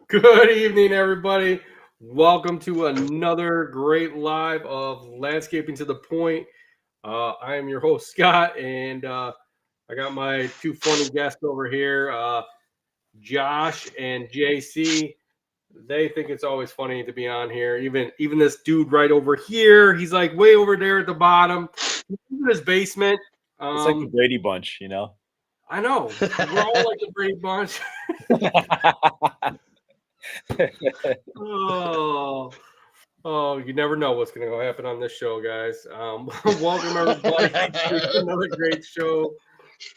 Good evening, everybody. Welcome to another great live of Landscaping to the Point. I am your host, Scott, and I got my two funny guests over here, Josh and JC. They think it's always funny to be on here. Even this dude right over here, he's like way over there at the bottom. He's in his basement. It's like the Brady Bunch, I know. We're all like the Brady Bunch. Oh. Oh, you never know what's going to happen on this show, guys. Welcome everybody to another great show.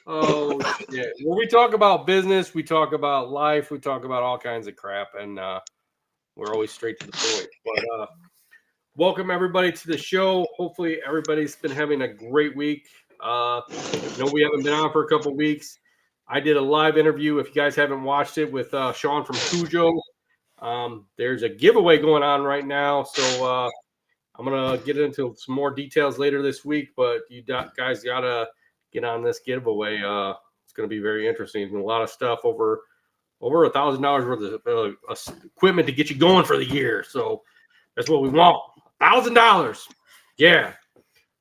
Oh shit! When we talk about business, we talk about life, we talk about all kinds of crap, and we're always straight to the point. But welcome everybody to the show. Hopefully, everybody's been having a great week. We haven't been on for a couple weeks. I did a live interview. If you guys haven't watched it, with Sean from Cujo. There's a giveaway going on right now, so I'm gonna get into some more details later this week. But you guys gotta get on this giveaway. It's gonna be very interesting and a lot of stuff over $1,000 worth of equipment to get you going for the year. So that's what we want. $1,000. Yeah.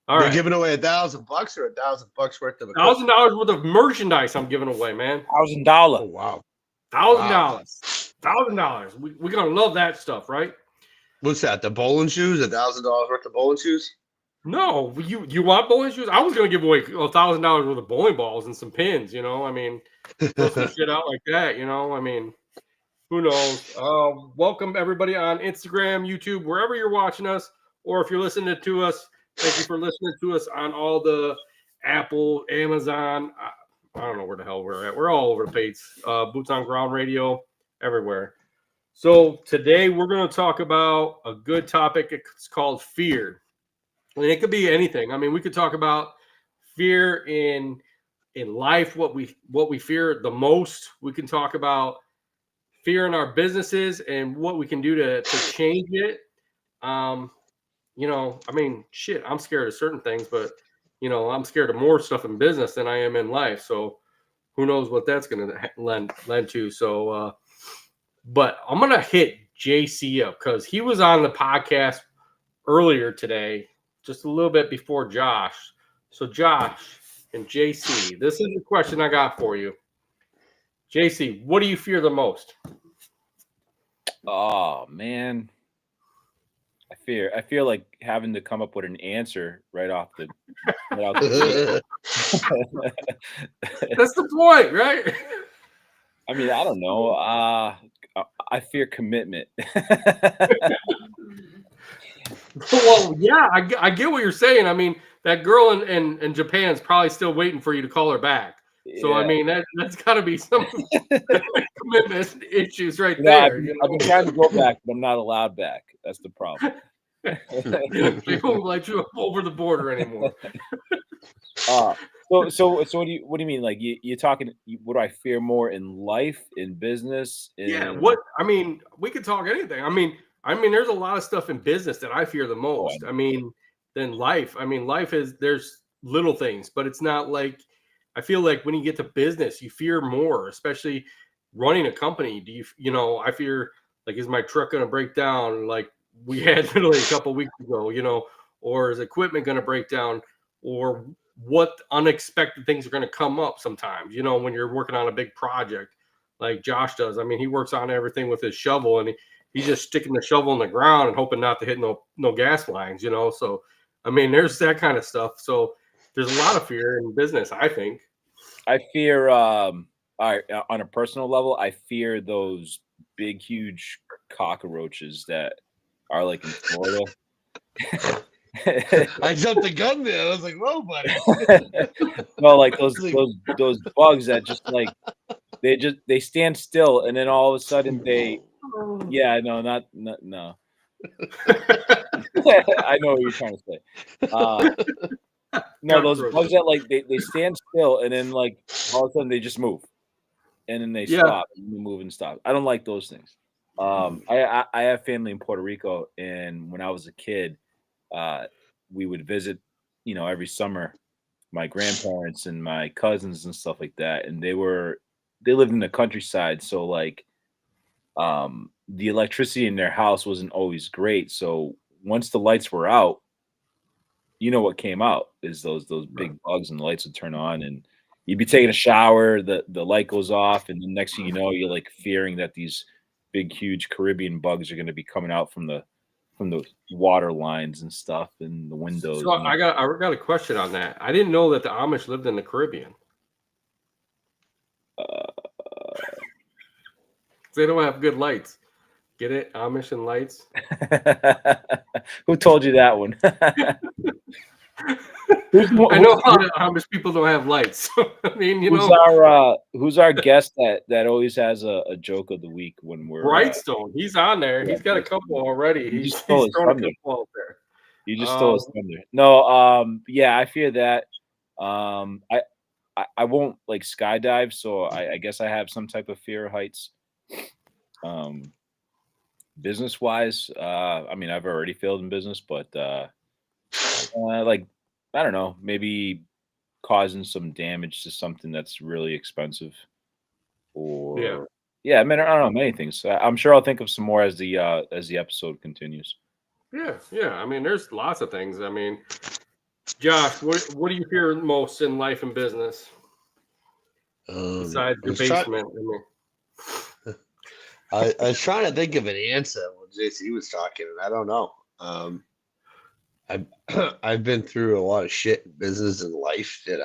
All right. You're giving away $1,000 or $1,000 worth of equipment? $1,000 worth of merchandise I'm giving away, man. $1,000. Oh wow. $1,000. $1,000. We're gonna love that stuff, right? What's that? The bowling shoes? $1,000 worth of bowling shoes? No, you want bowling shoes? I was gonna give away $1,000 worth of bowling balls and some pins. I mean, throw some shit out like that. I mean, who knows? Welcome everybody on Instagram, YouTube, wherever you're watching us, or if you're listening to us. Thank you for listening to us on all the Apple, Amazon. I don't know where the hell we're at. We're all over the place. Boots on Ground Radio, everywhere. So today we're going to talk about a good topic. It's called fear. And it could be anything. I mean, we could talk about fear in life, what we fear the most. We can talk about fear in our businesses and what we can do to change it. I mean, shit, I'm scared of certain things, but I'm scared of more stuff in business than I am in life. So who knows what that's going to lend to. So, but I'm going to hit JC up because he was on the podcast earlier today, just a little bit before Josh. So Josh and JC, this is the question I got for you. JC, what do you fear the most? Oh, man. I feel like having to come up with an answer right off the That's the point, right? I mean, I don't know. I fear commitment. Well, yeah, I get what you're saying. I mean, that girl in Japan is probably still waiting for you to call her back. So, yeah. I mean, that's got to be some commitment issues right there. I've been trying to go back, but I'm not allowed back. That's the problem. They won't let you over the border anymore. So what do you mean? Like you're talking? What do I fear more in life, in business? I mean, we could talk anything. I mean, there's a lot of stuff in business that I fear the most. I mean, than life. I mean, there's little things, but it's not like. I feel like when you get to business, you fear more, especially running a company. I fear, like, is my truck going to break down? Like we had literally a couple of weeks ago, or is equipment going to break down, or what unexpected things are going to come up sometimes, when you're working on a big project like Josh does. I mean, he works on everything with his shovel and he's just sticking the shovel in the ground and hoping not to hit no gas lines, So, I mean, there's that kind of stuff. So there's a lot of fear in business, I think. I fear, on a personal level, I fear those big, huge cockroaches that are like in Florida. I jumped the gun there. I was like, "Whoa, buddy!" No, like those bugs that just like they stand still, and then all of a sudden no. I know what you're trying to say. No, those bugs that like they stand still, and then like all of a sudden they just move, and then they stop, and they move and stop. I don't like those things. I have family in Puerto Rico, and when I was a kid, we would visit, every summer, my grandparents and my cousins and stuff like that. And they lived in the countryside. So like the electricity in their house wasn't always great. So once the lights were out, you know what came out is those big bugs, and the lights would turn on, and you'd be taking a shower, the light goes off, and the next thing you know, you're like fearing that these big, huge Caribbean bugs are going to be coming out from the water lines and stuff and the windows. So I got a question on that. I didn't know that the Amish lived in the Caribbean. They don't have good lights. Get it? Amish and lights. Who told you that one? I know a lot of Amish people don't have lights. I mean, who's our guest that always has a joke of the week when we're Brightstone? He's on there. Yeah, He's got a couple already. He's stole his thrown a thunder. couple out there. You just stole his thunder. No, yeah, I fear that. I won't like skydive, so I guess I have some type of fear of heights. Business wise, I mean, I've already failed in business, but like, I don't know, maybe causing some damage to something that's really expensive, or yeah, I mean, I don't know, many things. I'm sure I'll think of some more as the episode continues. Yeah. I mean, there's lots of things. I mean, Josh, what do you fear most in life and business besides your basement? I was trying to think of an answer when JC was talking, and I don't know. I've been through a lot of shit in business and life that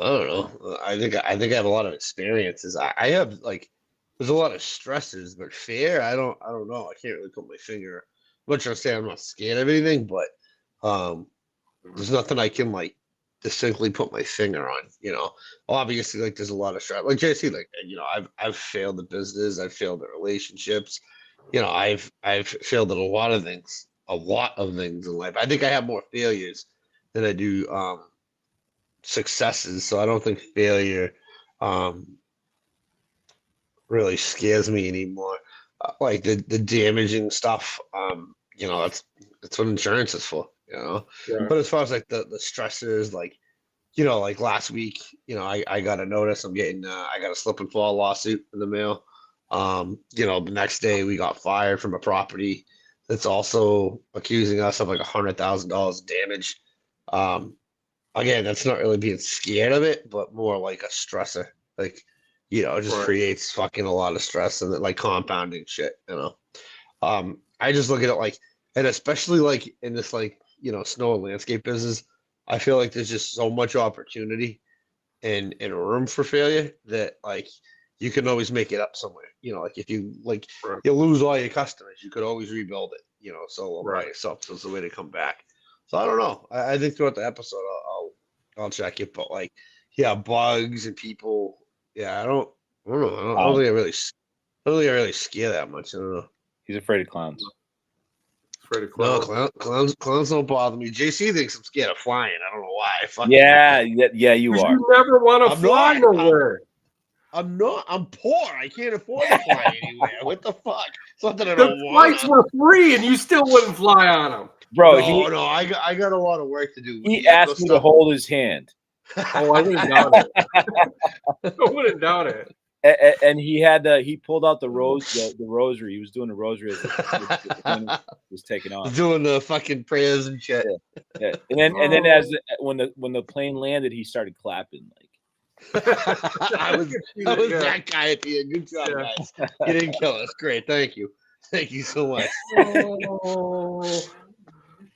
I don't know. I think I have a lot of experiences. I have like there's a lot of stresses, but fear, I don't know. I can't really put my finger. I'm not trying to say I'm not scared of anything, but there's nothing I can like distinctly put my finger on. Obviously, like there's a lot of stress. Like JC, like I've failed the business, I've failed the relationships. I've failed at a lot of things in life. I think I have more failures than I do successes. So I don't think failure really scares me anymore. Like the damaging stuff, that's what insurance is for. Right. But as far as like the stressors, like like last week, I got a notice. I got a slip and fall lawsuit in the mail. The next day we got fired from a property that's also accusing us of like $100,000 damage. Again, that's not really being scared of it, but more like a stressor. Like, it just creates fucking a lot of stress and like compounding shit, I just look at it like, and especially like in this like, snow and landscape business, I feel like there's just so much opportunity and room for failure that like you can always make it up somewhere. Like if you you lose all your customers, you could always rebuild it. So by yourself. So it's a way to come back. So I don't know. I think throughout the episode I'll check it, but like bugs and people. Yeah, I don't know. I don't think I really scare that much. I don't know. He's afraid of clowns. No, clowns don't bother me. JC thinks I'm scared of flying. I don't know why. Yeah, you are. You never want to fly nowhere. I'm not. I'm poor. I can't afford to fly anywhere. What the fuck? Something I The don't want. flights were free, and you still wouldn't fly on them, bro. No. I got a lot of work to do. He asked me to hold his hand. Oh, I wouldn't doubt it. I wouldn't doubt it. And he pulled out the rosary. He was doing the rosary as the was taking off. Doing the fucking prayers and shit. Yeah. And then when the plane landed, he started clapping like. I was that guy at the end. Good job, guys. You didn't kill us. Great. Thank you so much.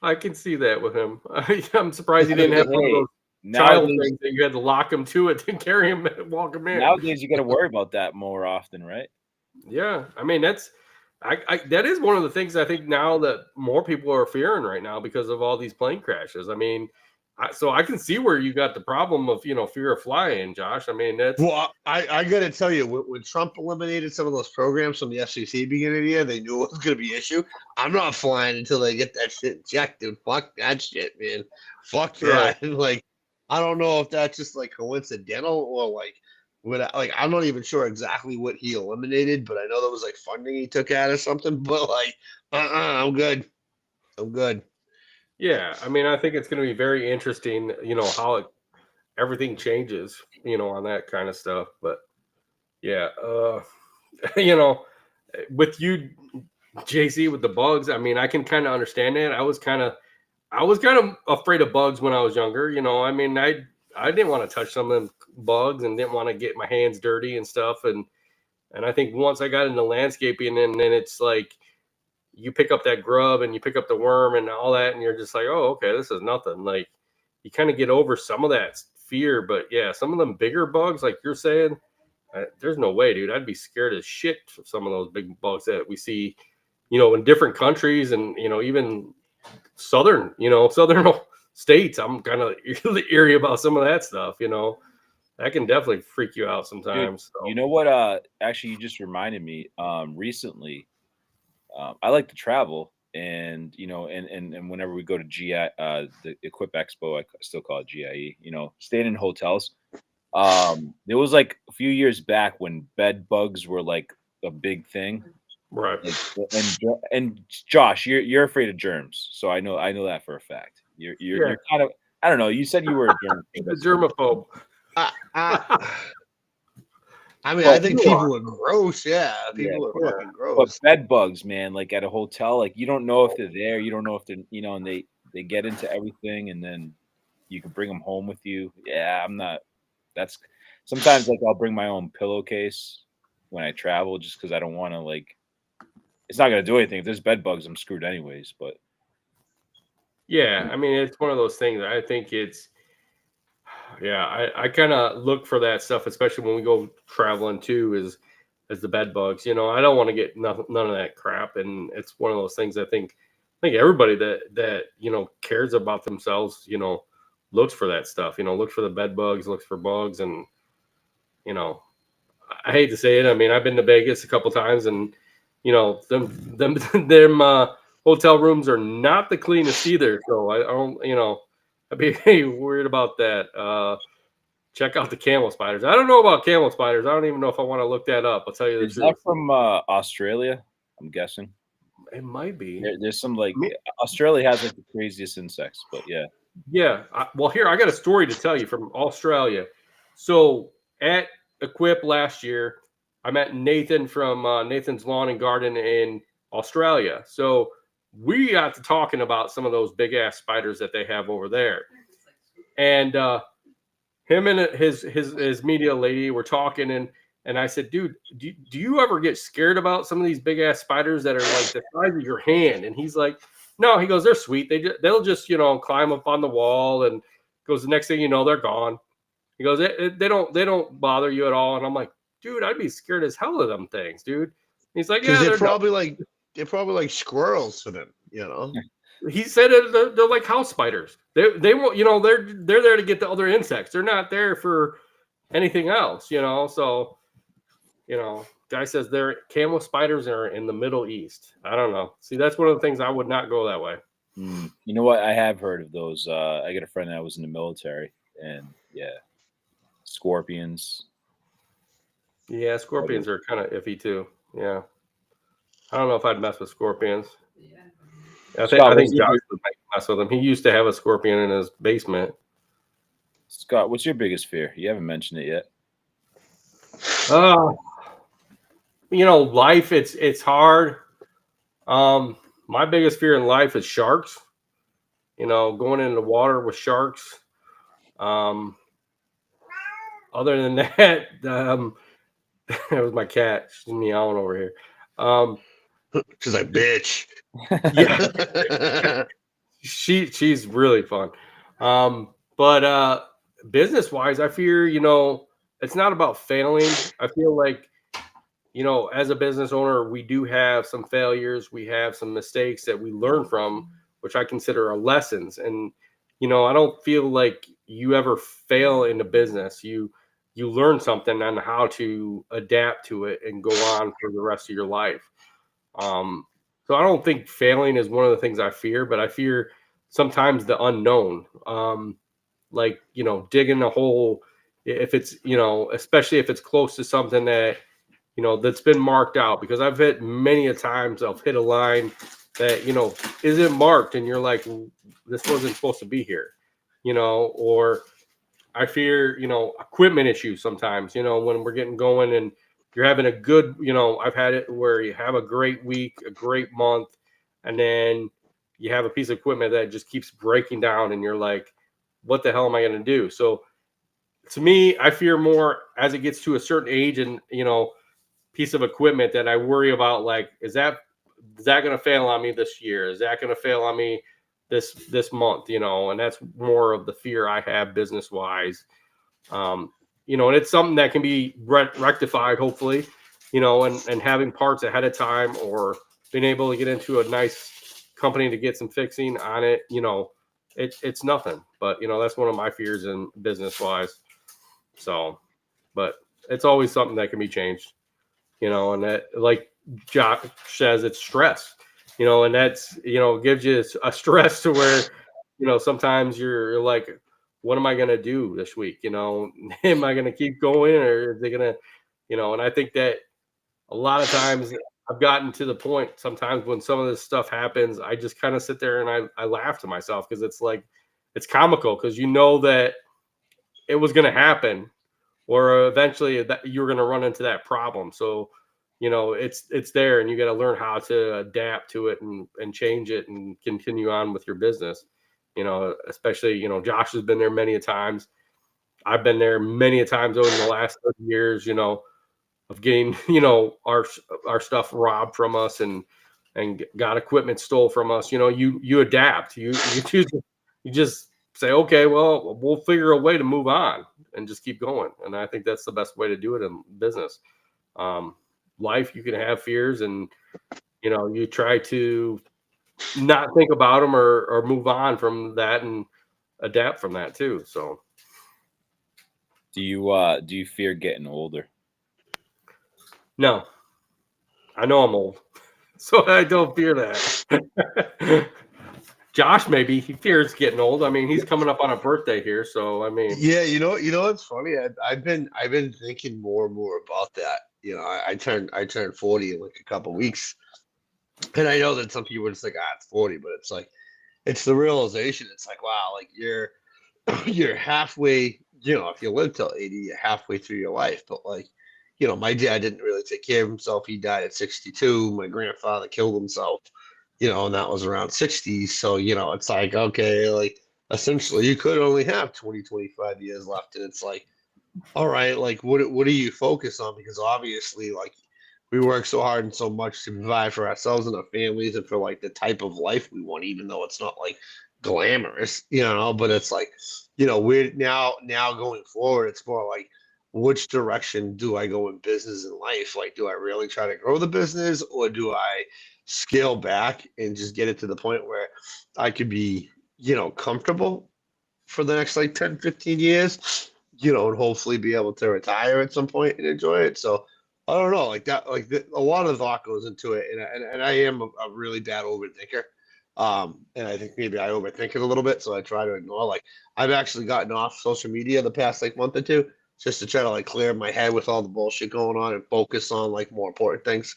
I can see that with him. I'm surprised he didn't have one of those child things that you had to lock him to it to carry him and walk him in. Nowadays, you got to worry about that more often, right? Yeah, I mean that is one of the things I think now that more people are fearing right now because of all these plane crashes. I mean, so I can see where you got the problem of fear of flying, Josh. I mean that's I got to tell you when Trump eliminated some of those programs from the FCC beginning of the year, they knew it was going to be an issue. I'm not flying until they get that shit checked, dude. Fuck that shit, man. Fuck that. Right. Like I don't know if that's just like coincidental or like I'm not even sure exactly what he eliminated, but I know there was like funding he took out or something. But like, I'm good. Yeah, I mean, I think it's going to be very interesting, how everything changes, on that kind of stuff. But yeah, you know, with you, JC, with the bugs, I mean, I can kind of understand that. I was kind of afraid of bugs when I was younger. You know, I mean, I didn't want to touch some of them bugs and didn't want to get my hands dirty and stuff. And I think once I got into landscaping, and then it's like you pick up that grub and you pick up the worm and all that, and you're just like, oh, okay, this is nothing. Like you kind of get over some of that fear, but yeah, some of them bigger bugs, like you're saying, there's no way, dude. I'd be scared as shit of some of those big bugs that we see, you know, in different countries and you know even southern states. I'm kind of eerie about some of that stuff. You know, that can definitely freak you out Dude, sometimes. So. you know what? Actually, you just reminded me. Recently, I like to travel, and you know, and whenever we go to GI, the Equip Expo, I still call it GIE. You know, staying in hotels. There was like a few years back when bed bugs were like a big thing. Right. And Josh, you're afraid of germs, so I know that for a fact. You're kind of, I don't know. You said you were a germ. He's a germaphobe. I mean, I think people are gross. Yeah, people are fucking But gross. bed bugs, man, like at a hotel, like you don't know if they're there. You don't know if they're, you know, and they get into everything, and then you can bring them home with you. Yeah, I'm not. That's sometimes like I'll bring my own pillowcase when I travel, just because I don't want to like. It's not gonna do anything. If there's bed bugs, I'm screwed anyways. But Yeah, I mean, it's one of those things. I think it's, yeah, I kind of look for that stuff, especially when we go traveling too, is as the bed bugs. You know, I don't want to get none of that crap, and it's one of those things. I think everybody that you know cares about themselves, you know, looks for that stuff. You know, looks for the bed bugs, looks for bugs, and you know, I hate to say it. I mean, I've been to Vegas a couple times, and you know, them hotel rooms are not the cleanest either. So I don't, you know, I'd be worried about that. Check out the camel spiders. I don't know about camel spiders. I don't even know if I want to look that up. I'll tell you the is truth. that from Australia? I'm guessing. It might be. There's some like Australia has like the craziest insects, but yeah. Yeah. Well, here I got a story to tell you from Australia. So at Equip last year, I met Nathan from Nathan's Lawn and Garden in Australia. So we got to talking about some of those big ass spiders that they have over there, and him and his media lady were talking, and I said, dude, do you ever get scared about some of these big ass spiders that are like the size of your hand? And he's like, no. He goes, they're sweet. They'll just you know climb up on the wall, and goes the next thing you know they're gone. He goes, they don't bother you at all. And I'm like, dude, I'd be scared as hell of them things, dude. And he's like, yeah, They're probably like squirrels to them, you know. He said they're like house spiders. They won't, you know, they're there to get the other insects. They're not there for anything else, you know. So, you know, guy says they're camel spiders are in the Middle East. I don't know. See, that's one of the things I would not go that way. You know what? I have heard of those. I got a friend that was in the military, and yeah, scorpions. Yeah, scorpions are kind of iffy too. Yeah, I don't know if I'd mess with scorpions. I think Josh would mess with him. He used to have a scorpion in his basement. Scott, what's your biggest fear? You haven't mentioned it yet. You know, life it's hard. My biggest fear in life is sharks. You know, going into the water with sharks. Other than that, that was my cat. She's meowing over here. She's like, bitch. Yeah. She's really fun. But business wise, I fear, you know, it's not about failing. I feel like, you know, as a business owner, we do have some failures. We have some mistakes that we learn from, which I consider are lessons. And, you know, I don't feel like you ever fail in the business. You learn something on how to adapt to it and go on for the rest of your life. So I don't think failing is one of the things I fear, but I fear sometimes the unknown. Like, you know, digging a hole, if it's, you know, especially if it's close to something that, you know, that's been marked out, because I've hit many a times I've hit a line that, you know, isn't marked and you're like, this wasn't supposed to be here, you know, or I fear, you know, equipment issues sometimes, you know, when we're getting going and you're having a good, I've had it where you have a great week, a great month, and then you have a piece of equipment that just keeps breaking down, and you're like, what the hell am I going to do? So to me, I fear more as it gets to a certain age and, piece of equipment that I worry about, like, is that going to fail on me this year? Is that going to fail on me this month? And that's more of the fear I have business wise. And it's something that can be rectified, hopefully, and having parts ahead of time or being able to get into a nice company to get some fixing on it. It's nothing, but that's one of my fears in business wise. So, but it's always something that can be changed, and that, like Josh says, it's stress, and that's, gives you a stress to where, sometimes you're like, what am I going to do this week? Am I going to keep going, or are they going to, and I think that a lot of times I've gotten to the point sometimes when some of this stuff happens, I just kind of sit there and I laugh to myself because it's like, it's comical because that it was going to happen or eventually that you're going to run into that problem. So, it's there and you got to learn how to adapt to it and change it and continue on with your business. Especially, Josh has been there many a times. I've been there many a times over the last 30 years, of getting, our stuff robbed from us and got equipment stole from us. You adapt, you choose, you just say, okay, well, we'll figure a way to move on and just keep going. And I think that's the best way to do it in business. Life, you can have fears and, you try to not think about them or move on from that and adapt from that too. So, Do you fear getting older? no, I know I'm old, so I don't fear that. Josh, maybe he fears getting old. I mean, he's coming up on a birthday here, so I mean, Yeah, what's funny? I've been thinking more and more about that. I turned 40 in like a couple weeks, and I know that some people are just like, it's 40, but it's like it's the realization. It's like, wow, like you're halfway. If you live till 80, you're halfway through your life. But like, my dad didn't really take care of himself. He died at 62. My grandfather killed himself. And that was around 60. So it's like, okay, like essentially you could only have 20, 25 years left, and it's like, all right, like what do you focus on? Because obviously, like we work so hard and so much to provide for ourselves and our families and for like the type of life we want, even though it's not like glamorous, but it's like, we're now going forward, it's more like which direction do I go in business and life? Like, do I really try to grow the business, or do I scale back and just get it to the point where I could be, comfortable for the next like 10, 15 years, and hopefully be able to retire at some point and enjoy it. So I don't know, like that, a lot of thought goes into it. And I am a really bad overthinker. And I think maybe I overthink it a little bit. So I try to ignore, like, I've actually gotten off social media the past like month or two just to try to like clear my head with all the bullshit going on and focus on like more important things.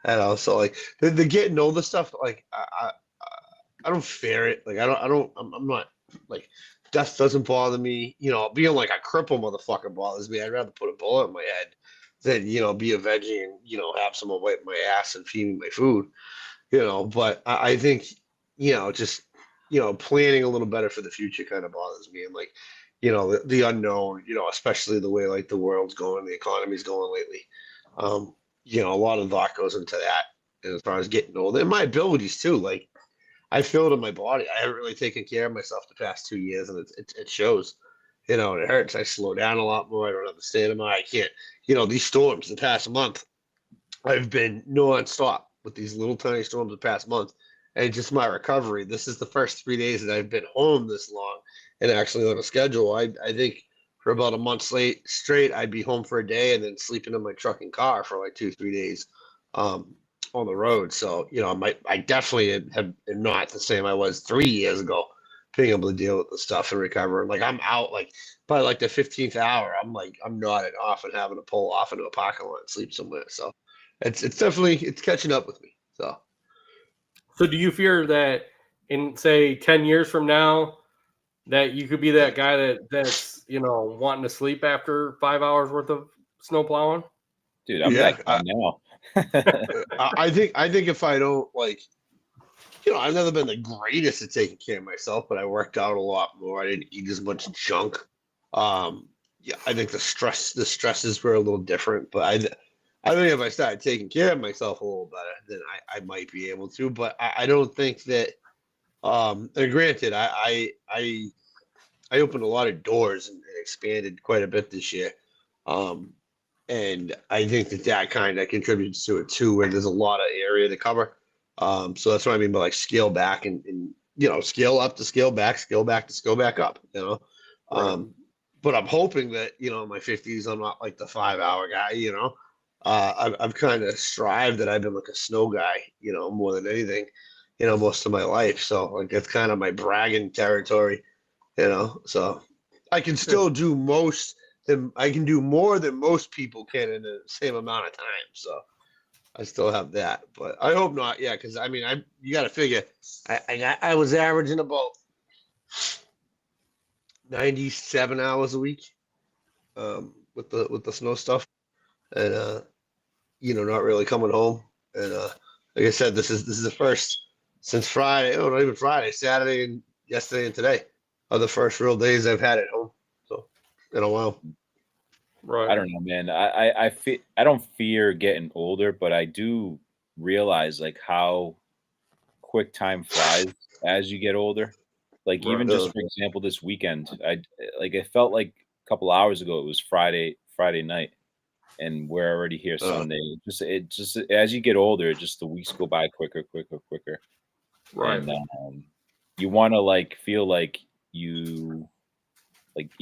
So like the getting older stuff, like I don't fear it. Like I'm not like death doesn't bother me. Being like a cripple motherfucker bothers me. I'd rather put a bullet in my head than be a veggie and have someone wipe my ass and feed me my food. But I think just planning a little better for the future kind of bothers me, and like the unknown. Especially the way like the world's going, the economy's going lately. A lot of thought goes into that. And as far as getting older, and my abilities too, like. I feel it in my body. I haven't really taken care of myself the past 2 years, and it shows. It hurts. I slow down a lot more. I don't have the stamina. I can't. These storms the past month, I've been nonstop with these little tiny storms the past month, and just my recovery. This is the first 3 days that I've been home this long and actually on a schedule. I think for about a month straight, I'd be home for a day and then sleeping in my truck and car for like 2, 3 days. On the road. So, I definitely am not the same I was 3 years ago, being able to deal with the stuff and recover. Like I'm out like by like the 15th hour, I'm nodding off and having to pull off into a parking lot and sleep somewhere. So it's definitely it's catching up with me. So do you fear that in say 10 years from now that you could be that guy that's wanting to sleep after 5 hours worth of snow plowing? Dude, I'm that guy now. I think if I don't I've never been the greatest at taking care of myself, but I worked out a lot more. I didn't eat as much junk. Yeah, I think the stresses were a little different, but I think if I started taking care of myself a little better, then I might be able to. But I don't think that. And granted, I opened a lot of doors and expanded quite a bit this year. And I think that kind of contributes to it too, where there's a lot of area to cover. So that's what I mean by scale back and scale up to scale back, scale back to scale back up, Right. But I'm hoping that, in my 50s, I'm not like the 5 hour guy, I've kind of strived that I've been like a snow guy, more than anything, most of my life. So it's kind of my bragging territory, so I can still do I can do more than most people can in the same amount of time. So I still have that, but I hope not. Yeah, because I mean, you got to figure. I was averaging about 97 hours a week, with the snow stuff, and not really coming home. And like I said, this is the first since Friday. Oh, not even Friday, Saturday, and yesterday and today are the first real days I've had at home. So in a while. Right. I don't know, man. I don't fear getting older, but I do realize how quick time flies as you get older. Like even Right. just for example, this weekend, it felt like a couple hours ago it was Friday night, and we're already here Sunday. It just as you get older, just the weeks go by quicker, Right. and you want to feel like you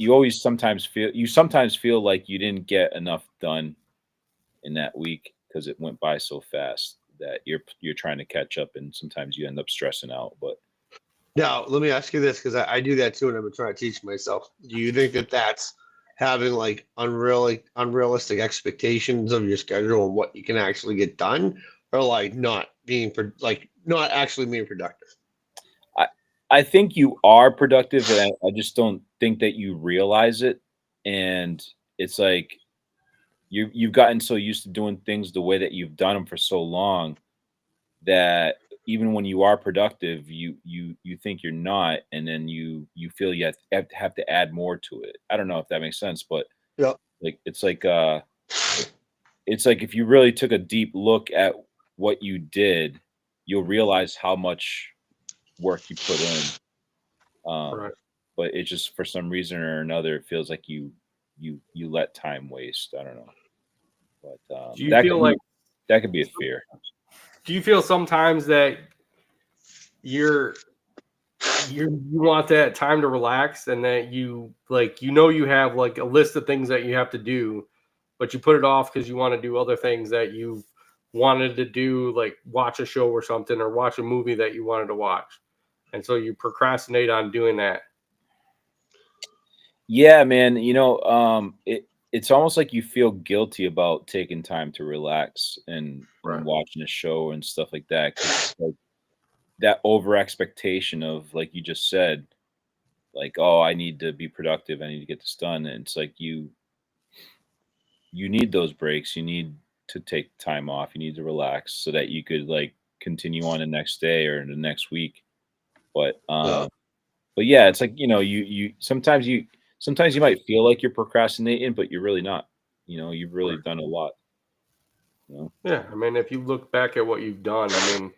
always sometimes feel like you didn't get enough done in that week because it went by so fast that you're trying to catch up, and sometimes you end up stressing out. But now, let me ask you this, because I do that too, and I've been trying to teach myself. Do you think that that's having unrealistic expectations of your schedule and what you can actually get done, or not actually being productive? I think you are productive, and I just don't think that you realize it. And it's like you've gotten so used to doing things the way that you've done them for so long that even when you are productive, you think you're not, and then you feel you have to add more to it. I don't know if that makes sense, but Yeah. it's like if you really took a deep look at what you did, you'll realize how much work you put in. Right. But it just for some reason or another, it feels like you let time waste. I don't know, but Do you feel like? that could be a fear. Do you feel sometimes that you're you want that time to relax, and that you you have a list of things that you have to do, but you put it off because you want to do other things that you wanted to do, like watch a show or something, or watch a movie that you wanted to watch, and so you procrastinate on doing that? Yeah, man. It's almost like you feel guilty about taking time to relax and Right. watching a show and stuff like that. 'Cause it's like that over expectation of, like you just said, oh, I need to be productive. I need to get this done. And it's like you need those breaks. You need to take time off. You need to relax so that you could continue on the next day or the next week. But Yeah. but yeah, it's like you sometimes you might feel like you're procrastinating, but you're really not. You've really Right. done a lot. Yeah, I mean, if you look back at what you've done, I mean,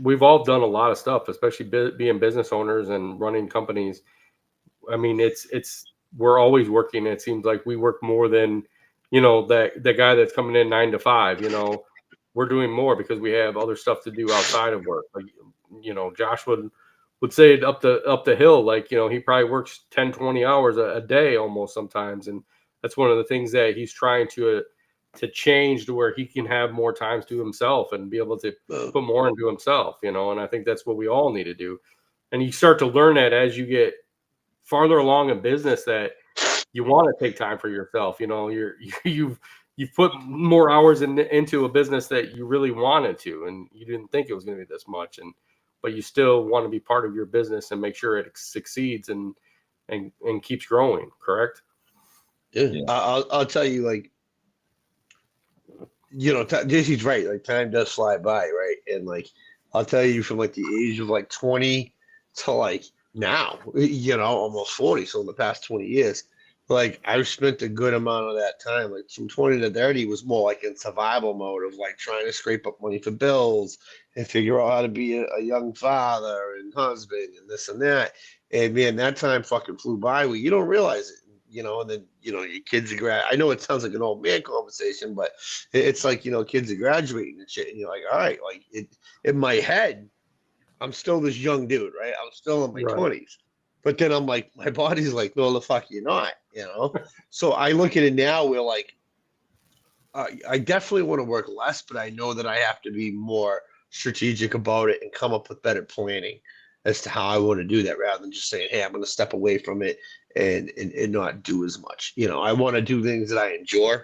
we've all done a lot of stuff, especially being business owners and running companies. I mean, it's we're always working. It seems like we work more than that the guy that's coming in 9 to 5. We're doing more because we have other stuff to do outside of work. Like, Josh would say it up the hill, he probably works 10, 20 hours a day almost sometimes, and that's one of the things that he's trying to change, to where he can have more times to himself and be able to put more into himself. And I think that's what we all need to do. And you start to learn that as you get farther along in business, that you want to take time for yourself. You've put more hours into a business that you really wanted to, and you didn't think it was going to be this much, but you still want to be part of your business and make sure it succeeds and keeps growing. Correct? Yeah. Yeah. I'll tell you, JC's right. Like time does fly by, right? And like I'll tell you, from like the age of like 20 to like now, almost 40. So in the past 20 years, like I've spent a good amount of that time. Like from 20 to 30 was more like in survival mode of like trying to scrape up money for bills and figure out how to be a young father and husband and this and that. And man, that time fucking flew by where you don't realize it. And then your kids are I know it sounds like an old man conversation, but it's like kids are graduating and shit, and you're like, all right, like in my head, I'm still this young dude, right? I'm still in my Right. 20s, but then I'm like, my body's like, no, the fuck you're not, So I look at it now where like I definitely want to work less, but I know that I have to be more strategic about it and come up with better planning as to how I want to do that rather than just saying, hey, I'm going to step away from it and not do as much. I want to do things that I enjoy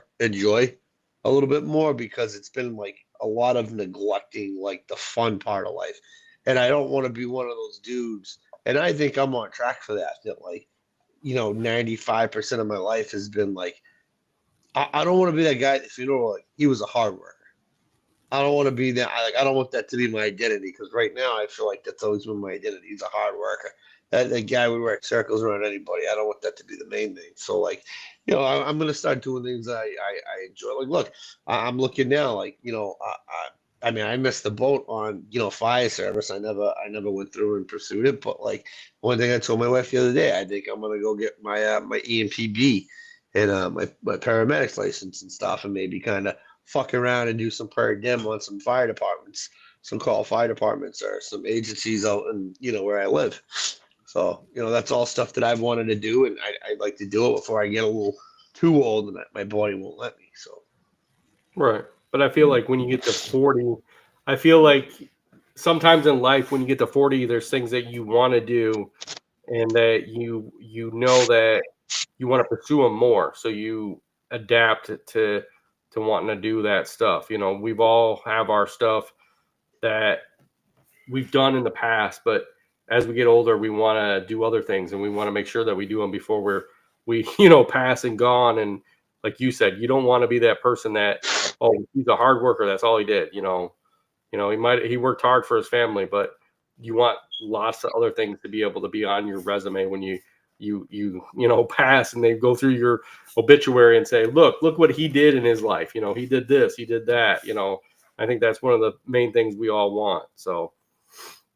a little bit more because it's been like a lot of neglecting like the fun part of life. And I don't want to be one of those dudes. And I think I'm on track for that, that like, 95% of my life has been like, I don't want to be that guy that like he was a hard worker. I don't want to be that. I don't want that to be my identity because right now I feel like that's always been my identity. He's a hard worker. That guy would work circles around anybody. I don't want that to be the main thing. So like, I'm gonna start doing things I enjoy. Like, look, I'm looking now. Like, I mean, I missed the boat on fire service. I never went through and pursued it. But like one thing I told my wife the other day, I think I'm gonna go get my EMPB and my paramedics license and stuff, and maybe kind of fuck around and do some per dim on some fire departments, some call fire departments or some agencies out in where I live. So that's all stuff that I've wanted to do, and I'd like to do it before I get a little too old and my body won't let me. So Right. But I feel like when you get to 40, I feel like sometimes in life when you get to 40, there's things that you want to do and that you know that you want to pursue them more. So you adapt to wanting to do that stuff. We've all have our stuff that we've done in the past, but as we get older, we want to do other things and we want to make sure that we do them before we pass and gone. And like you said, you don't want to be that person that, oh, he's a hard worker, that's all he did. He worked hard for his family, but you want lots of other things to be able to be on your resume when you pass and they go through your obituary and say, look what he did in his life. He did this, he did that. I think that's one of the main things we all want. So,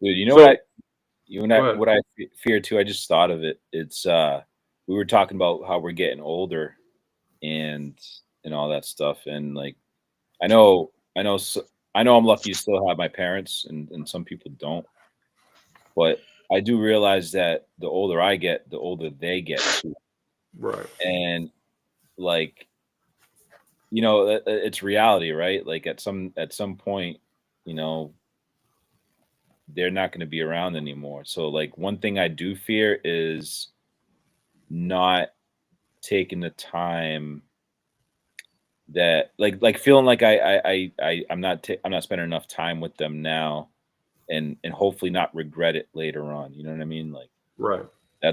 Dude, so what I fear too. I just thought of it. It's we were talking about how we're getting older and all that stuff, and like I know I'm lucky to still have my parents, and some people don't. But I do realize that the older I get, the older they get too. right, And like, it's reality, right? Like at some point, you know, they're not going to be around anymore. So like one thing I do fear is not taking the time that like feeling like I'm not spending enough time with them now and hopefully not regret it later on. You know what I mean? Like right, I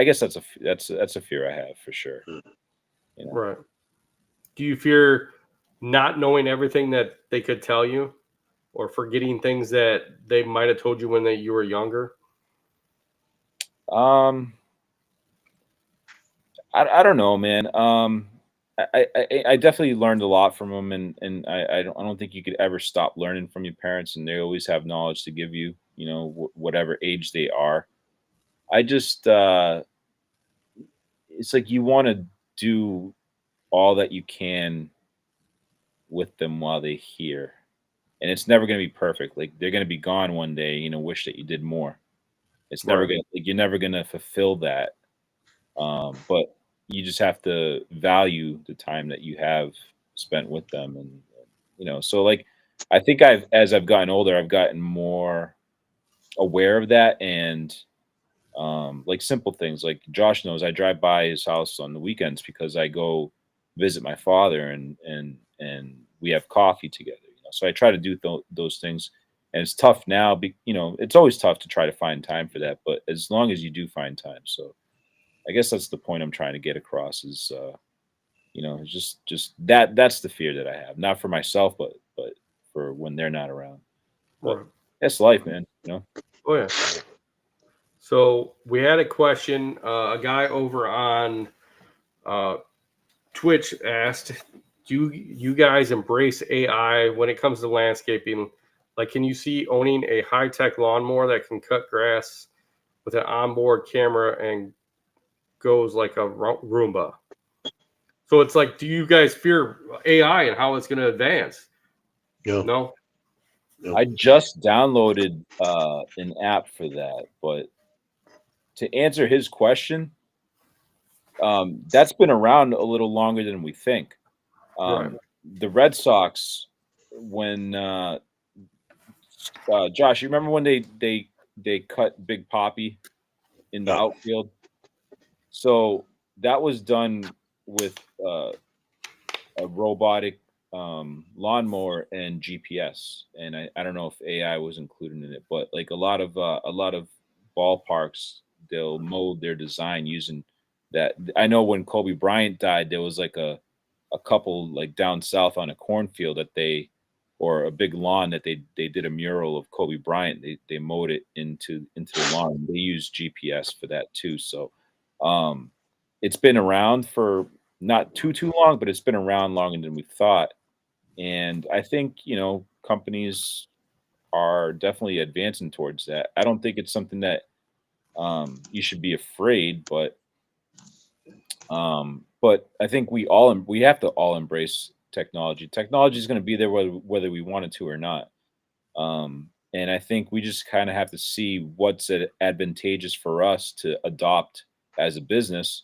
guess that's a fear I have for sure. right. Do you fear not knowing everything that they could tell you, or forgetting things that they might have told you when you were younger? Um, I don't know, man. I definitely learned a lot from them, and I don't think you could ever stop learning from your parents, and they always have knowledge to give you, whatever age they are. I just it's like you want to do all that you can with them while they're here, and it's never going to be perfect. Like they're going to be gone one day. Wish that you did more. It's never Right, gonna like you're never gonna fulfill that. But you just have to value the time that you have spent with them, and so like I think as I've gotten older, I've gotten more aware of that, and like simple things like Josh knows I drive by his house on the weekends because I go visit my father, and we have coffee together. So I try to do those things, and it's tough now. It's always tough to try to find time for that, but as long as you do find time, so I guess that's the point I'm trying to get across is It's just that's the fear that I have, not for myself, but for when they're not around. But Right. that's life, man. Oh yeah. So we had a question. A guy over on uh, Twitch asked, "Do you guys embrace AI when it comes to landscaping? Like, can you see owning a high tech lawnmower that can cut grass with an onboard camera and goes like a Roomba?" So it's like, do you guys fear AI and how it's going to advance? No, No. no. I just downloaded an app for that, but to answer his question, that's been around a little longer than we think. Right. The Red Sox, when Josh, you remember when they cut Big Poppy in the Yeah. outfield? So that was done with a robotic lawnmower and GPS, and I don't know if AI was included in it, but like a lot of ballparks, they'll mold their design using that. I know when Kobe Bryant died, there was like a couple like down south on a cornfield that they or a big lawn that they did a mural of Kobe Bryant. They mowed it into the lawn. They use GPS for that too. So um it's been around for not too long, but it's been around longer than we thought. And I think, companies are definitely advancing towards that. I don't think it's something that you should be afraid, but I think we have to all embrace technology. Technology is going to be there whether we want it to or not. And I think we just kind of have to see what's advantageous for us to adopt as a business,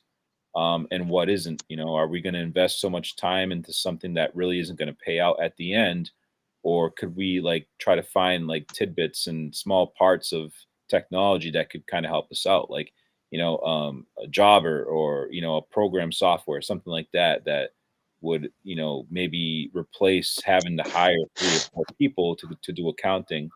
and what isn't. Are we going to invest so much time into something that really isn't going to pay out at the end, or could we like try to find like tidbits and small parts of technology that could kind of help us out, like a jobber or a program software, something like that would maybe replace having to hire 3 or 4 people to do accounting,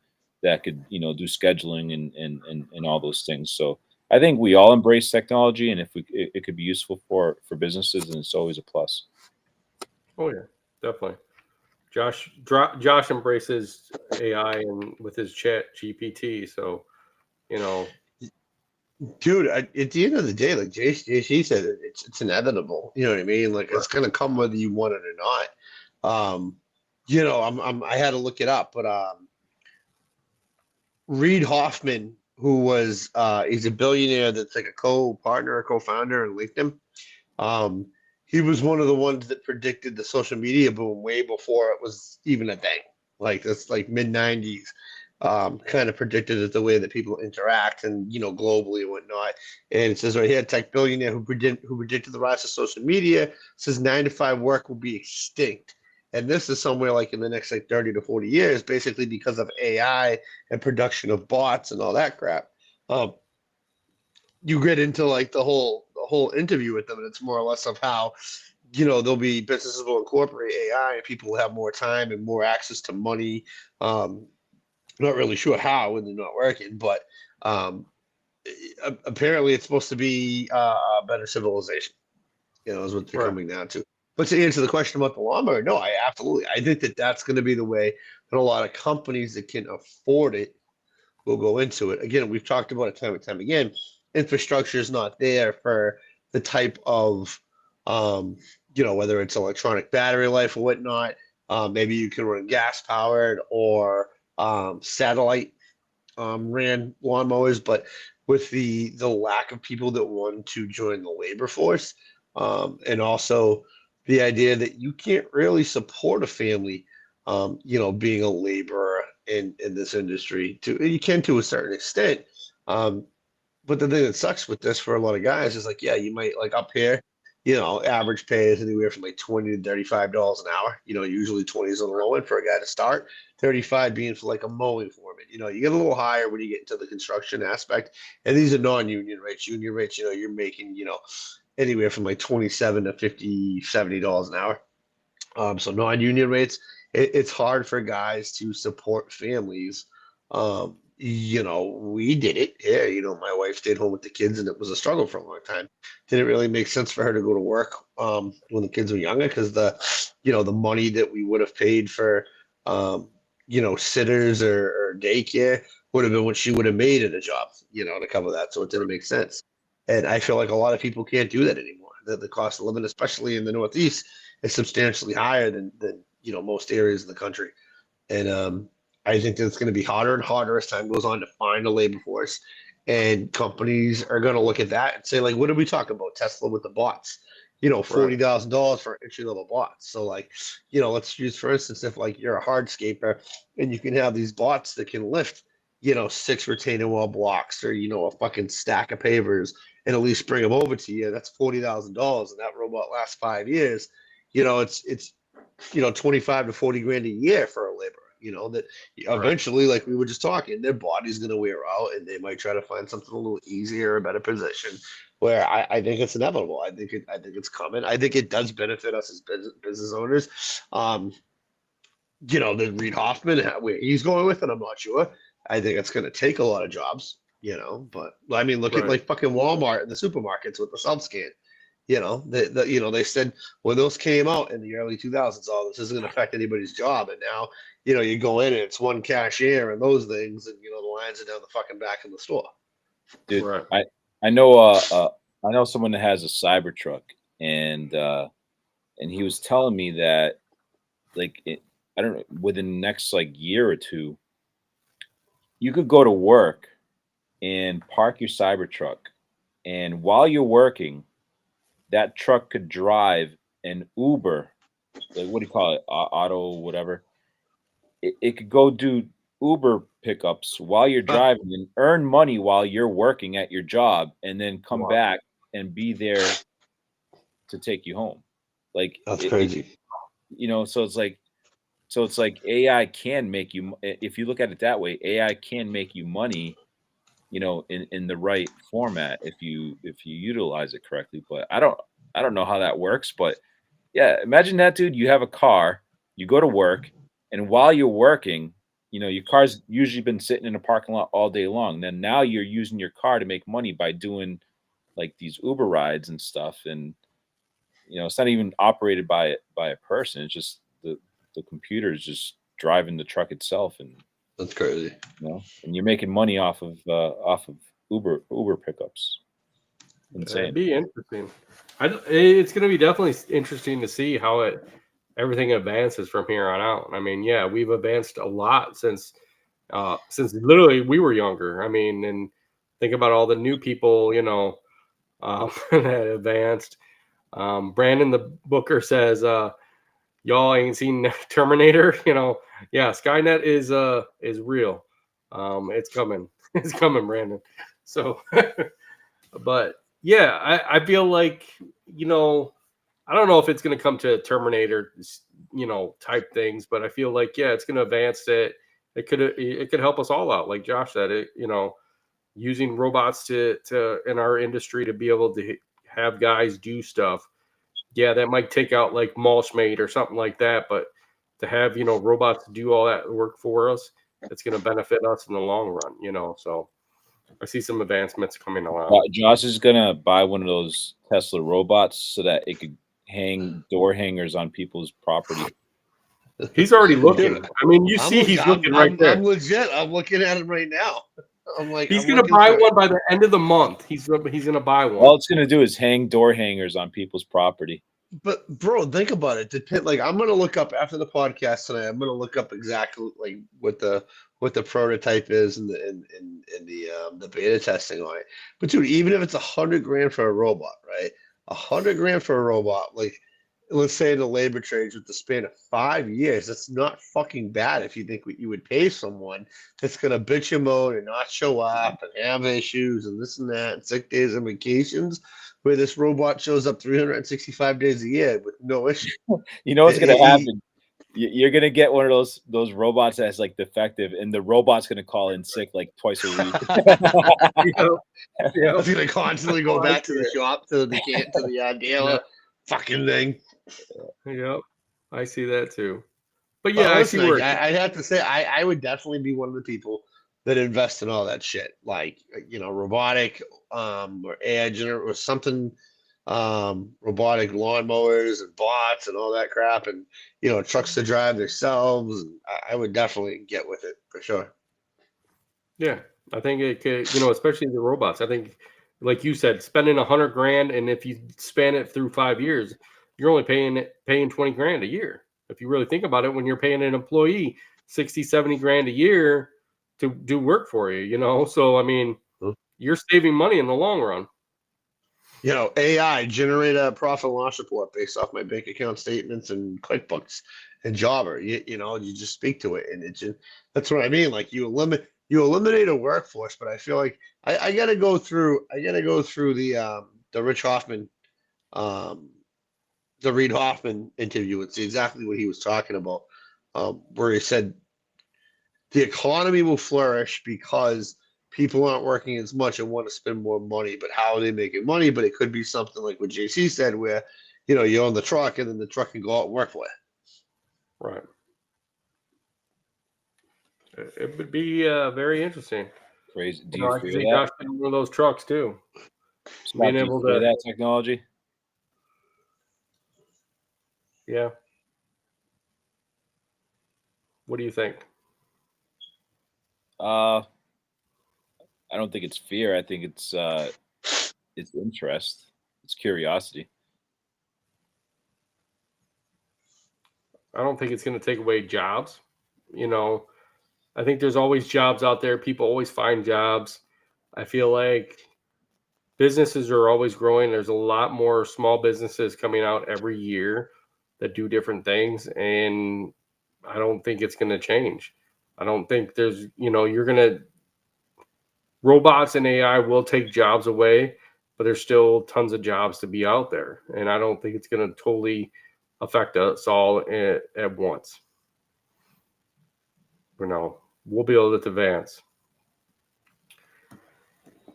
that could do scheduling and all those things. So I think we all embrace technology, and if it could be useful for businesses, and it's always a plus. Oh yeah, definitely. Josh embraces AI and with his Chat GPT. So you know, Dude, at the end of the day, like JC said, it's inevitable. You know what I mean? Like right. it's gonna come whether you want it or not. I had to look it up, but Reid Hoffman, who was he's a billionaire that's like a co-partner, a co-founder in LinkedIn. Um, he was one of the ones that predicted the social media boom way before it was even a thing. Like that's like mid '90s. Kind of predicted it the way that people interact and globally and whatnot. And it says right here, tech billionaire who predicted the rise of social media says 9 to 5 work will be extinct. And this is somewhere like in the next like 30 to 40 years, basically because of AI and production of bots and all that crap. Um, you get into like the whole interview with them, and it's more or less of how there'll be businesses will incorporate AI and people will have more time and more access to money. Um, not really sure how when they're not working, but um, apparently it's supposed to be a better civilization. Is what they're Right. coming down to. But to answer the question about the lawnmower, no, I think that that's going to be the way that a lot of companies that can afford it will go into it. Again, we've talked about it time and time again. Infrastructure is not there for the type of, whether it's electronic battery life or whatnot. Maybe you can run gas powered or satellite ran lawnmowers, but with the lack of people that want to join the labor force, and also the idea that you can't really support a family, being a laborer in this industry. You can to a certain extent, um, but the thing that sucks with this for a lot of guys is like, yeah, you might like up here, average pay is anywhere from like $20 to $35 an hour. Usually 20 is on the low end for a guy to start. 35 being for like a mowing foreman. You get a little higher when you get into the construction aspect. And these are non-union rates. Union rates, you're making, anywhere from like 27 to 50, $70 an hour. So non-union rates, it's hard for guys to support families. we did it. Yeah, my wife stayed home with the kids, and it was a struggle for a long time. Didn't really make sense for her to go to work when the kids were younger because the money that we would have paid for, sitters or daycare would have been what she would have made at a job, to cover that. So it didn't make sense. And I feel like a lot of people can't do that anymore. The cost of living, especially in the Northeast, is substantially higher than most areas of the country. And I think that it's going to be harder and harder as time goes on to find a labor force. And companies are going to look at that and say, like, what are we talking about? Tesla with the bots, $40,000 for entry level bots. So, like, let's use, for instance, if like you're a hardscaper and you can have these bots that can lift, 6 retaining wall blocks or, a fucking stack of pavers and at least bring them over to you, that's $40,000. And that robot lasts 5 years. It's 25 to 40 grand a year for a laborer, that eventually, like we were just talking, their body's going to wear out and they might try to find something a little easier, a better position where I think it's inevitable. I think it's coming. I think it does benefit us as business owners. The Reid Hoffman, where he's going with it, I'm not sure. I think it's going to take a lot of jobs, but I mean, look at like fucking Walmart and the supermarkets with the self-scan. They said when those came out in the early 2000s, oh, this isn't going to affect anybody's job. And now, you go in and it's one cashier and those things, and the lines are down the fucking back of the store. Dude, Right. I know someone that has a Cybertruck, and he was telling me that like I don't know, within the next like year or two, you could go to work and park your Cybertruck, and while you're working, that truck could drive an Uber, like what do you call it, auto whatever. It could go do Uber pickups while you're driving and earn money while you're working at your job, and then come back and be there to take you home. Like That's crazy. So it's like AI can make you, if you look at it that way, AI can make you money, in the right format if you utilize it correctly. But I don't know how that works. But yeah, imagine that, dude. You have a car, you go to work, and while you're working, your car's usually been sitting in a parking lot all day long. Then now you're using your car to make money by doing like these Uber rides and stuff. And it's not even operated by a person. It's just the computer is just driving the truck itself, and that's crazy. And you're making money off of Uber pickups. Insane. It'd be interesting. It's going to be definitely interesting to see how everything advances from here on out. I mean, yeah, we've advanced a lot since literally we were younger. I mean, and think about all the new people, that advanced. Brandon the Booker says, y'all ain't seen Terminator, yeah, Skynet is real. It's coming. It's coming, Brandon. So but yeah, I feel like, I don't know if it's going to come to Terminator, type things, but I feel like, yeah, it's going to advance it. It could help us all out. Like Josh said, using robots to in our industry to be able to have guys do stuff. Yeah, that might take out like mulch mate or something like that. But to have, robots do all that work for us, it's going to benefit us in the long run, so I see some advancements coming along. Josh is gonna buy one of those Tesla robots so that it could hang door hangers on people's property. He's already looking. I mean, he's looking right there. I'm legit. I'm looking at him right now. I'm like, he's gonna buy one by the end of the month. He's gonna buy one. All it's gonna do is hang door hangers on people's property. But bro, think about it. Like, I'm gonna look up after the podcast tonight. I'm gonna look up exactly like what the prototype is and the beta testing on it. But dude, even if it's $100,000 for a robot, right? $100,000 for a robot, like let's say the labor trades with the span of 5 years, that's not fucking bad if you think what you would pay someone that's gonna bitch and moan and not show up and have issues and this and that, and sick days and vacations, where this robot shows up 365 days a year with no issue. You know what's gonna happen? You're gonna get one of those robots that's like defective, and the robot's gonna call in sick like twice a week. Yeah, it's gonna constantly go back to the shop to the dealer, fucking thing. Yep, I see that too. But yeah, I see where I'd have to say I would definitely be one of the people that invest in all that shit, like robotic or AI or something, robotic lawnmowers and bots and all that crap, and trucks to drive themselves. I would definitely get with it for sure. Yeah, I think it could, especially the robots. I think, like you said, spending 100 grand, and if you span it through 5 years, you're only paying 20 grand a year. If you really think about it, when you're paying an employee 60, 70 grand a year to do work for you. So I mean, you're saving money in the long run. AI generate a profit and loss report based off my bank account statements and QuickBooks and Jobber. You just speak to it, and that's what I mean. Like you eliminate a workforce, but I feel like I gotta go through the Rich Hoffman, um, the Reid Hoffman interview and see exactly what he was talking about, where he said the economy will flourish because people aren't working as much and want to spend more money. But how are they making money? But it could be something like what JC said, where you own the truck and then the truck can go out and work for you. Right. It would be very interesting. Crazy. Do I you can fear see that? Josh getting one of those trucks too. Scott, Being do you able fear to, that technology? yeah. What do you think? I don't think it's fear. I think it's interest. It's curiosity. I don't think it's going to take away jobs. I think there's always jobs out there. People always find jobs. I feel like businesses are always growing. There's a lot more small businesses coming out every year that do different things. And I don't think it's going to change. I don't think you're going to, robots and AI will take jobs away, but there's still tons of jobs to be out there. And I don't think it's going to totally affect us all at once. We'll be able to advance.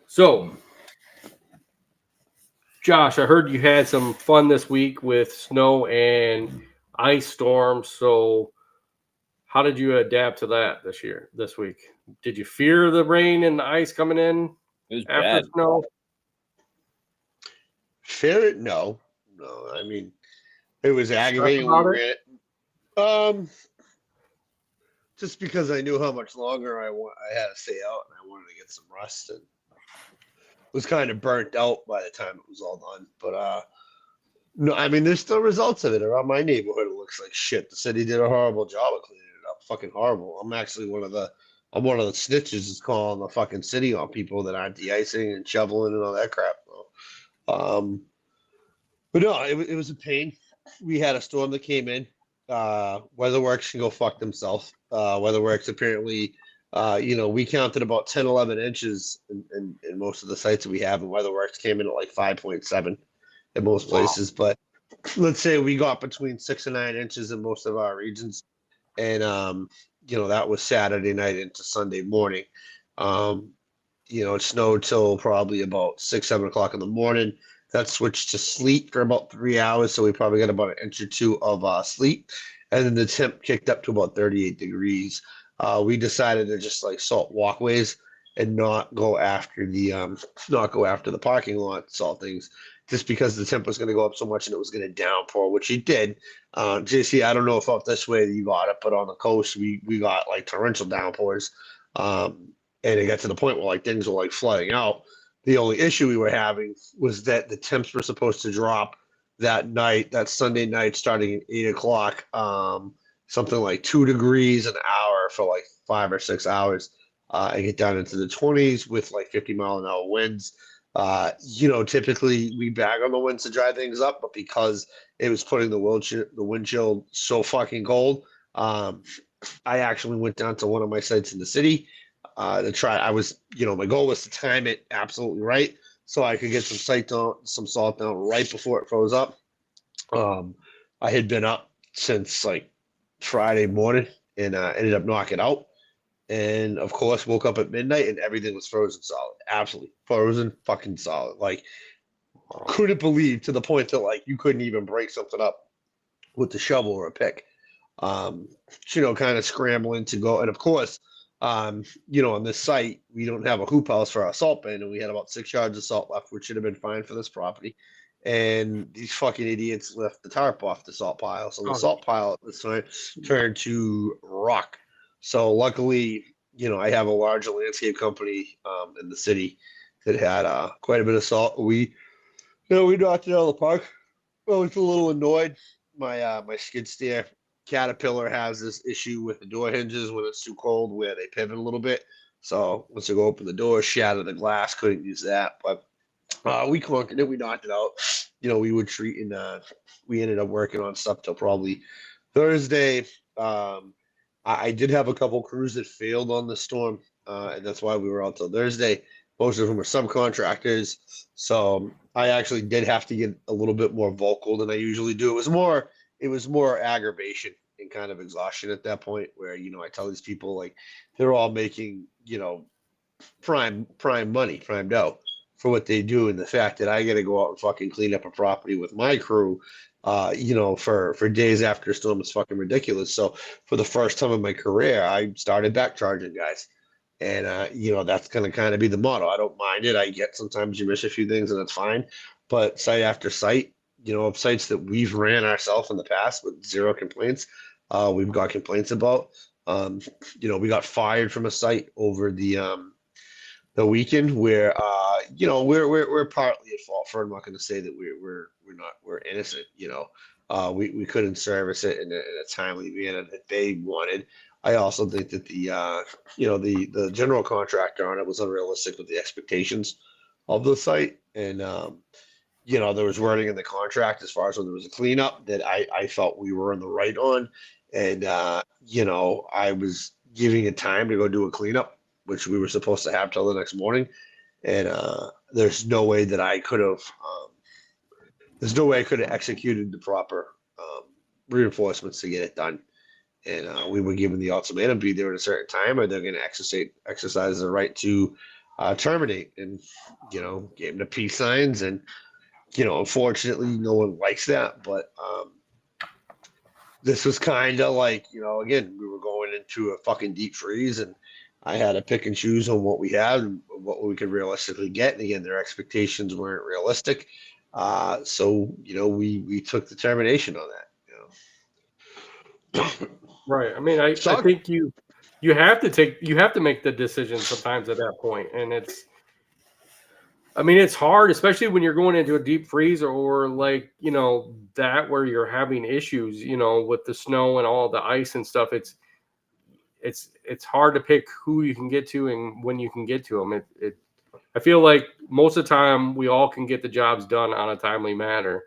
So, Josh, I heard you had some fun this week with snow and ice storms. So, how did you adapt to that this week? Did you fear the rain and the ice coming in It was after bad. snow? Fear it? No. I mean, it was aggravating. About it? Just because I knew how much longer I had to stay out, and I wanted to get some rest, and was kind of burnt out by the time it was all done. But no, I mean, there's still results of it around my neighborhood. It looks like shit. The city did a horrible job of cleaning it up. Fucking horrible. I'm one of the snitches that's calling the fucking city on people that aren't de-icing and shoveling and all that crap. But no, it was a pain. We had a storm that came in. WeatherWorks can go fuck themselves. WeatherWorks apparently, we counted about 10, 11 inches in most of the sites that we have, and WeatherWorks came in at like 5.7 in most places. But let's say we got between 6 and 9 inches in most of our regions. And, that was Saturday night into Sunday morning. It snowed till probably about 6, 7 o'clock in the morning. That switched to sleet for about 3 hours, so we probably got about an inch or two of sleet, and then the temp kicked up to about 38 degrees. We decided to just like salt walkways and not go after the parking lot salt things, just because the temp was going to go up so much and it was going to downpour, which it did. JC, I don't know if out this way you got it, but on the coast we got like torrential downpours, and it got to the point where like things were like flooding out. The only issue we were having was that the temps were supposed to drop that Sunday night, starting at 8 o'clock, something like 2 degrees an hour for like 5 or 6 hours, and get down into the 20s with like 50-mile-an-hour winds. Typically we bag on the winds to dry things up, but because it was putting the wind chill so fucking cold, I actually went down to one of my sites in the city to try. My goal was to time it absolutely right so I could get some salt down right before it froze up. I had been up since like Friday morning and ended up knocking out. And of course, woke up at midnight and everything was frozen solid. Absolutely frozen fucking solid. Like, couldn't believe, to the point that like you couldn't even break something up with the shovel or a pick. Kind of scrambling to go. And of course, On this site, we don't have a hoop house for our salt bin, and we had about 6 yards of salt left, which should have been fine for this property. And these fucking idiots left the tarp off the salt pile. So the salt pile at this time turned to rock. So luckily, I have a larger landscape company in the city that had quite a bit of salt. We knocked it out of the park. I was a little annoyed. My skid steer Caterpillar has this issue with the door hinges when it's too cold where they pivot a little bit. So once I go open the door, shatter the glass, couldn't use that. But we conquered it. We knocked it out. We were treating. We ended up working on stuff till probably Thursday. I did have a couple crews that failed on the storm, and that's why we were out till Thursday. Most of them were subcontractors, so I actually did have to get a little bit more vocal than I usually do. It was more aggravation and kind of exhaustion at that point, where I tell these people like they're all making prime money, prime dough for what they do, and the fact that I got to go out and fucking clean up a property with my crew, for days after a storm is fucking ridiculous. So for the first time in my career, I started back charging guys. And that's gonna kind of be the motto. I don't mind it. I get sometimes you miss a few things and that's fine. But site after site, of sites that we've ran ourselves in the past with zero complaints, we've got complaints about. We got fired from a site over the weekend where we're partly at fault for. I'm not going to say that we're innocent. We couldn't service it in a timely manner that they wanted. I also think that the general contractor on it was unrealistic with the expectations of the site, and there was wording in the contract as far as when there was a cleanup that I felt we were in the right on, and I was giving it time to go do a cleanup, which we were supposed to have till the next morning, and there's no way that I could have. There's no way I could have executed the proper reinforcements to get it done. And we were given the ultimatum: be there at a certain time, or they're going to exercise the right to terminate. And gave them the peace signs. And unfortunately, no one likes that. But this was kind of like again, we were going into a fucking deep freeze, and I had to pick and choose on what we had and what we could realistically get. And again, their expectations weren't realistic. So we took the termination on that. Right. I mean, I think you have to make the decision sometimes at that point, and it's hard, especially when you're going into a deep freeze or like that where you're having issues, with the snow and all the ice and stuff. It's hard to pick who you can get to and when you can get to them. I feel like most of the time we all can get the jobs done on a timely manner,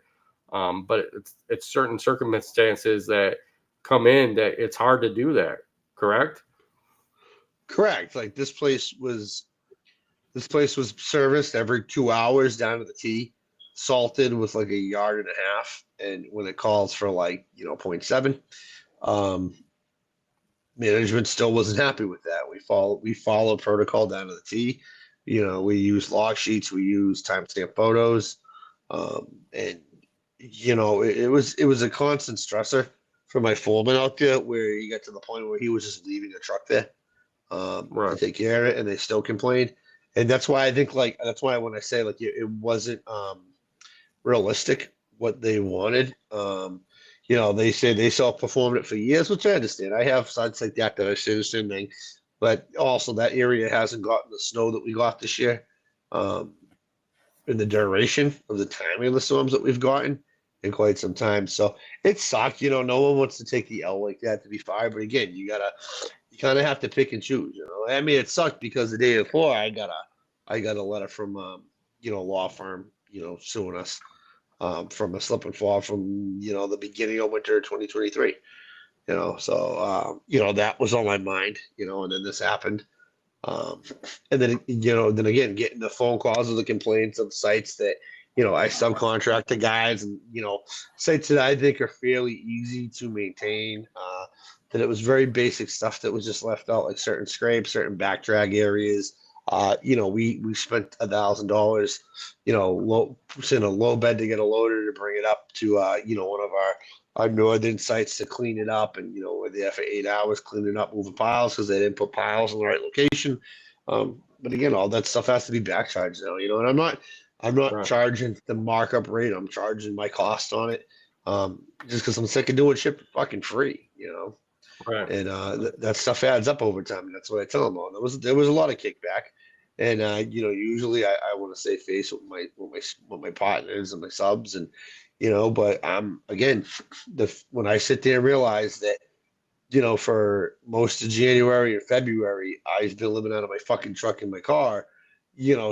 but it's certain circumstances that come in that it's hard to do that. Correct. Like this place was serviced every 2 hours down to the T, salted with like a yard and a half, and when it calls for 0.7, management still wasn't happy with that. We follow protocol down to the T. We use log sheets, we use timestamp photos, and it was a constant stressor for my foreman out there, where he got to the point where he was just leaving a truck there to take care of it, and they still complained. And that's why I think that's why when I say it wasn't realistic what they wanted. They say they self-performed it for years, which I understand. I have sites like that I say the same thing, but also that area hasn't gotten the snow that we got this year, in the duration of the timing of the storms that we've gotten in quite some time. So it sucked. No one wants to take the L like that to be fired, but again, you kind of have to pick and choose. I mean, it sucked because the day before I got a letter from law firm suing us from a slip and fall from the beginning of winter 2023. So that was on my mind. And then this happened. And then then again, getting the phone calls or the complaints of sites that I subcontract to guys, and sites that I think are fairly easy to maintain. That it was very basic stuff that was just left out, like certain scrapes, certain back drag areas. We spent $1,000, send a low bed to get a loader to bring it up to one of our northern sites to clean it up, and we're there for 8 hours cleaning up, moving piles because they didn't put piles in the right location. But again, all that stuff has to be back charged now, and I'm not Right. charging the markup rate. I'm charging my cost on it, just because I'm sick of doing shit for fucking free, Right. and that stuff adds up over time. And that's what I tell them all. There was a lot of kickback, and usually I want to save face with my partners and my subs, and but again, when I sit there and realize that for most of January and February, I've been living out of my fucking truck in my car.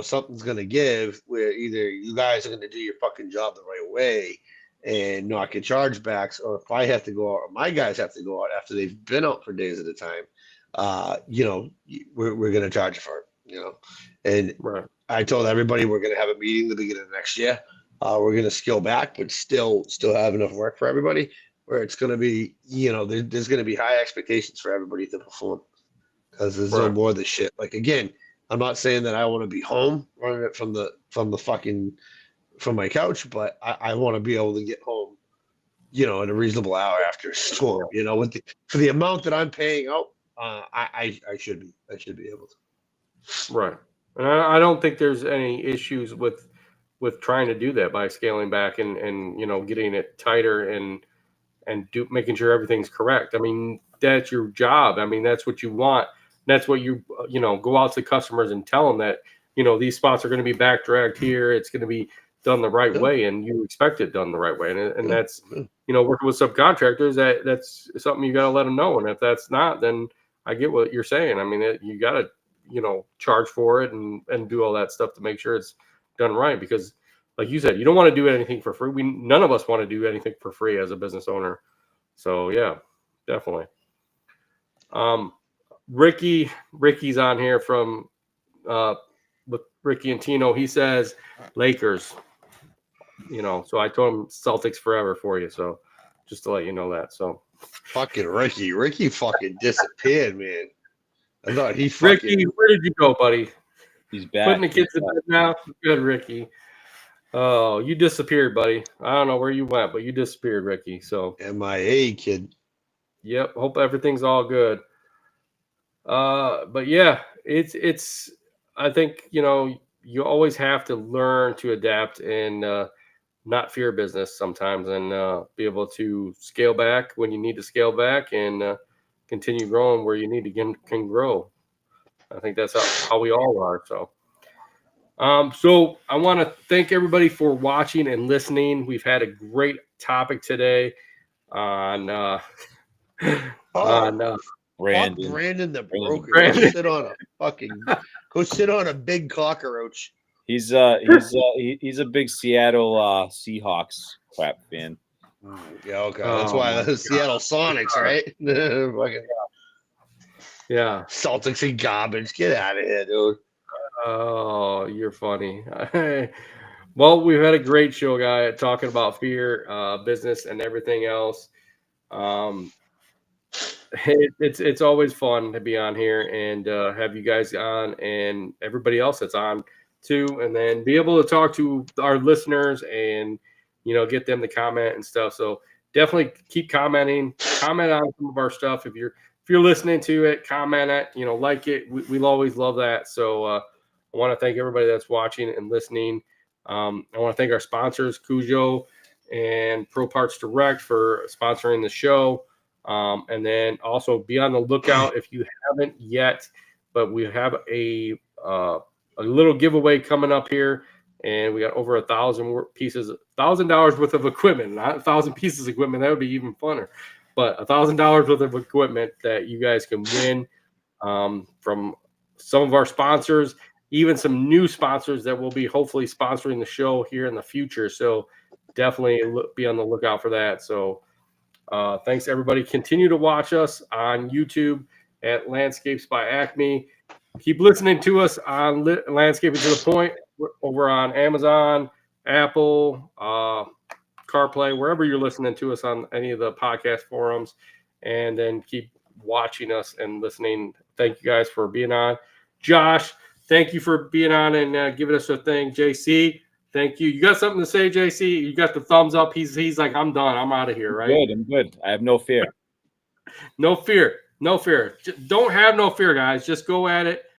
Something's gonna give where either you guys are gonna do your fucking job the right way and not get chargebacks, or if I have to go out or my guys have to go out after they've been out for days at a time, we're gonna charge you for it. And Right. I told everybody we're gonna have a meeting the beginning of next year. We're gonna scale back, but still have enough work for everybody where it's going to be, there's going to be high expectations for everybody to perform because there's no Right. more of this shit. Like, again, I'm not saying that I want to be home running it from my couch, but I want to be able to get home, in a reasonable hour after a storm, for the amount that I'm paying out, I should be able to. Right. And I don't think there's any issues with trying to do that by scaling back and getting it tighter and making sure everything's correct. I mean, that's your job. I mean, that's what you want. That's what you go out to customers and tell them that these spots are going to be back dragged here. It's going to be done the right way, and you expect it done the right way. And that's working with subcontractors. That's something you got to let them know. And if that's not, then I get what you're saying. I mean, you got to charge for it and do all that stuff to make sure it's done right, because like you said, you don't want to do anything for free. None of us want to do anything for free as a business owner. So yeah, definitely. Ricky's on here from with Ricky and Tino. He says Lakers. So I told him Celtics forever for you. So just to let you know that. So Fucking Ricky fucking disappeared, man. I thought he Ricky, where did you go, buddy? He's back. Putting the kids to bed now. Good, Ricky. Oh, you disappeared, buddy. I don't know where you went, but you disappeared, Ricky. So MIA, kid. Yep. Hope everything's all good. But yeah, it's. I think you always have to learn to adapt and not fear business sometimes, and be able to scale back when you need to scale back and continue growing where you need to can grow. I think that's how we all are. So I want to thank everybody for watching and listening. We've had a great topic today on Brandon the broker. Brandon. Go sit on a big cockroach. He's a big Seattle Seahawks crap fan. Yeah, okay. That's why the Seattle Sonics, right? Fucking Yeah. Celtics and garbage. Get out of here, dude. Oh, you're funny. Well, we've had a great show, guy, talking about fear, business, and everything else. It's always fun to be on here and have you guys on and everybody else that's on too, and then be able to talk to our listeners and get them to comment and stuff. So definitely keep comment on some of our stuff. If you're listening to it, comment it, like it. We'll always love that. So I want to thank everybody that's watching and listening. I want to thank our sponsors, Cujo and Pro Parts Direct, for sponsoring the show. And then also be on the lookout if you haven't yet, but we have a little giveaway coming up here, and we got over $1,000 worth of equipment, not 1,000 pieces of equipment. That would be even funner, but $1,000 worth of equipment that you guys can win from some of our sponsors, even some new sponsors that will be hopefully sponsoring the show here in the future. So definitely be on the lookout for that. So thanks, everybody. Continue to watch us on YouTube at Landscapes by Acme. Keep listening to us on Landscaping to the Point. We're over on Amazon, Apple, CarPlay, wherever you're listening to us on any of the podcast forums. And then keep watching us and listening. Thank you guys for being on. Josh, thank you for being on and giving us a thing. JC, Thank you. You got something to say, JC? You got the thumbs up. He's like, I'm done. I'm out of here, right? Good. I'm good. I have no fear. No fear. No fear. Don't have no fear, guys. Just go at it.